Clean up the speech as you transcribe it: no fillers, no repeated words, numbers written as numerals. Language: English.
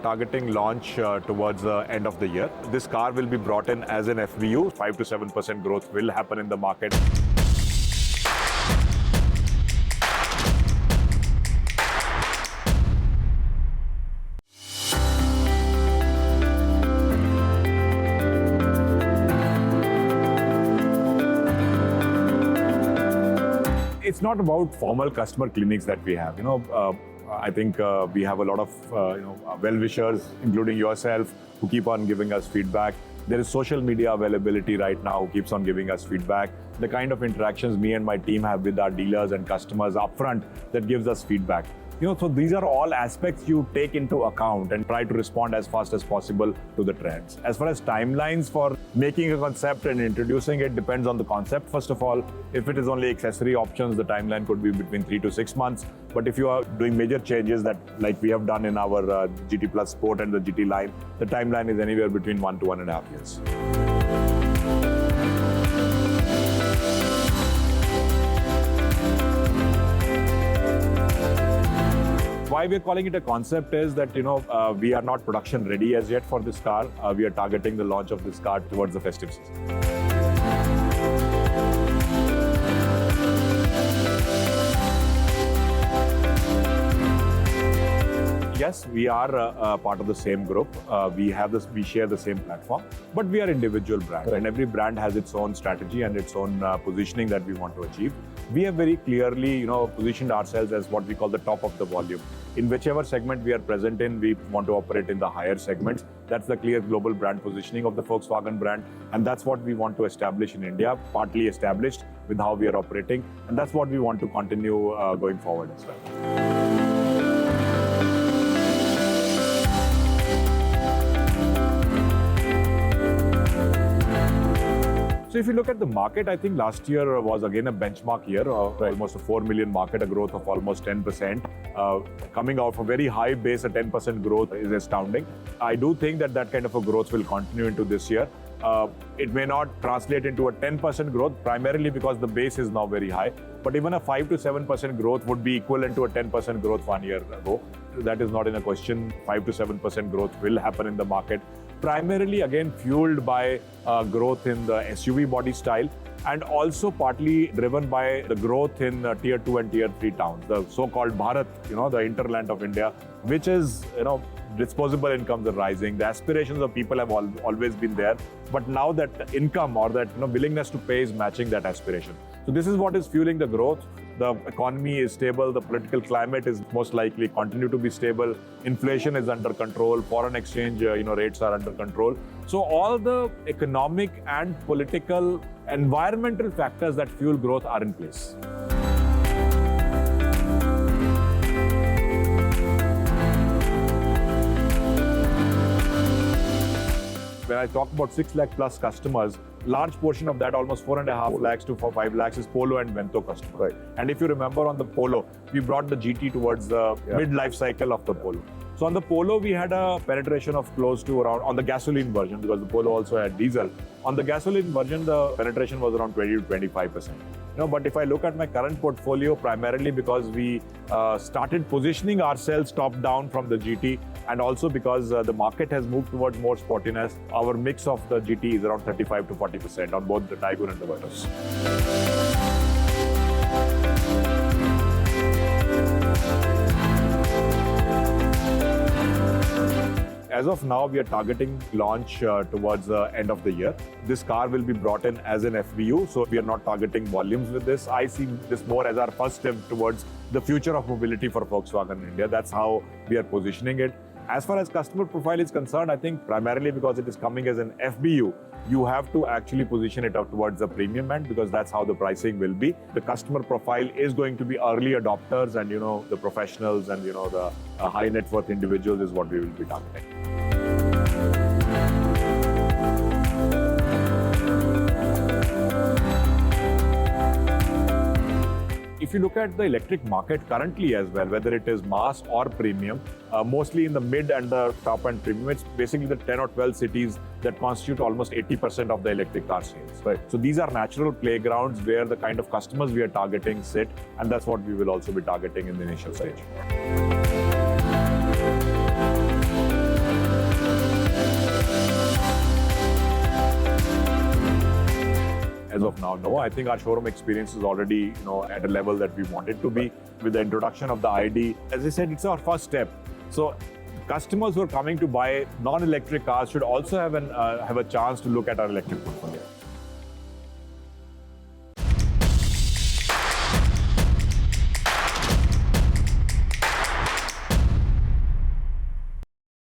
Targeting launch towards the end of the year. This car will be brought in as an FBU. 5 to 7% growth will happen in the market. It's not about formal customer clinics that we have. I think we have a lot of well-wishers, including yourself, who keep on giving us feedback. There is social media availability right now who keeps on giving us feedback. The kind of interactions me and my team have with our dealers and customers upfront that gives us feedback. So these are all aspects you take into account and try to respond as fast as possible to the trends. As far as timelines for making a concept and introducing it depends on the concept. First of all, if it is only accessory options, the timeline could be between 3 to 6 months. But if you are doing major changes that like we have done in our GT Plus Sport and the GT line, the timeline is anywhere between 1 to 1.5 years. Why we're calling it a concept is that we are not production ready as yet for this car. We are targeting the launch of this car towards the festive season. Yes, we are part of the same group. We share the same platform, but we are individual brands, and every brand has its own strategy and its own positioning that we want to achieve. We have very clearly, positioned ourselves as what we call the top of the volume. In whichever segment we are present in, we want to operate in the higher segments. That's the clear global brand positioning of the Volkswagen brand, and that's what we want to establish in India, partly established with how we are operating, and that's what we want to continue going forward as well. So if you look at the market, I think last year was again a benchmark year, almost a 4 million market, a growth of almost 10%. Coming out from a very high base, a 10% growth is astounding. I do think that kind of a growth will continue into this year. It may not translate into a 10% growth, primarily because the base is now very high. But even a 5 to 7% growth would be equivalent to a 10% growth 1 year ago. That is not in a question. 5 to 7% growth will happen in the market. Primarily, again, fueled by growth in the SUV body style, and also partly driven by the growth in Tier 2 and Tier 3 towns, the so-called Bharat, the hinterland of India, which is, disposable incomes are rising. The aspirations of people have always been there, but now that income or that willingness to pay is matching that aspiration. So this is what is fueling the growth. The economy is stable, the political climate is most likely continue to be stable, inflation is under control, foreign exchange rates are under control. So all the economic and political, environmental factors that fuel growth are in place. When I talk about 6 lakh plus customers, large portion of that, almost 4.5 lakhs to 5 lakhs, is Polo and Vento customers. Right. And if you remember on the Polo, we brought the GT towards the mid-life cycle of the Polo. So on the Polo, we had a penetration of close to around, on the gasoline version, because the Polo also had diesel. On the gasoline version, the penetration was around 20 to 25%. But if I look at my current portfolio, primarily because we started positioning ourselves top-down from the GT, and also because the market has moved towards more sportiness, our mix of the GT is around 35 to 40% on both the Taigun and the Virtus. As of now, we are targeting launch towards the end of the year. This car will be brought in as an FBU, so we are not targeting volumes with this. I see this more as our first step towards the future of mobility for Volkswagen India. That's how we are positioning it. As far as customer profile is concerned, I think primarily because it is coming as an FBU, you have to actually position it up towards the premium end, because that's how the pricing will be. The customer profile is going to be early adopters, and the professionals and the high net worth individuals is what we will be targeting. If you look at the electric market currently as well, whether it is mass or premium, mostly in the mid and the top end premium, it's basically the 10 or 12 cities that constitute almost 80% of the electric car sales. Right. So these are natural playgrounds where the kind of customers we are targeting sit, and that's what we will also be targeting in the initial stage. of now? No, I think our showroom experience is already at a level that we want it to be. With the introduction of the ID, as I said, it's our first step. So customers who are coming to buy non-electric cars should also have a chance to look at our electric portfolio.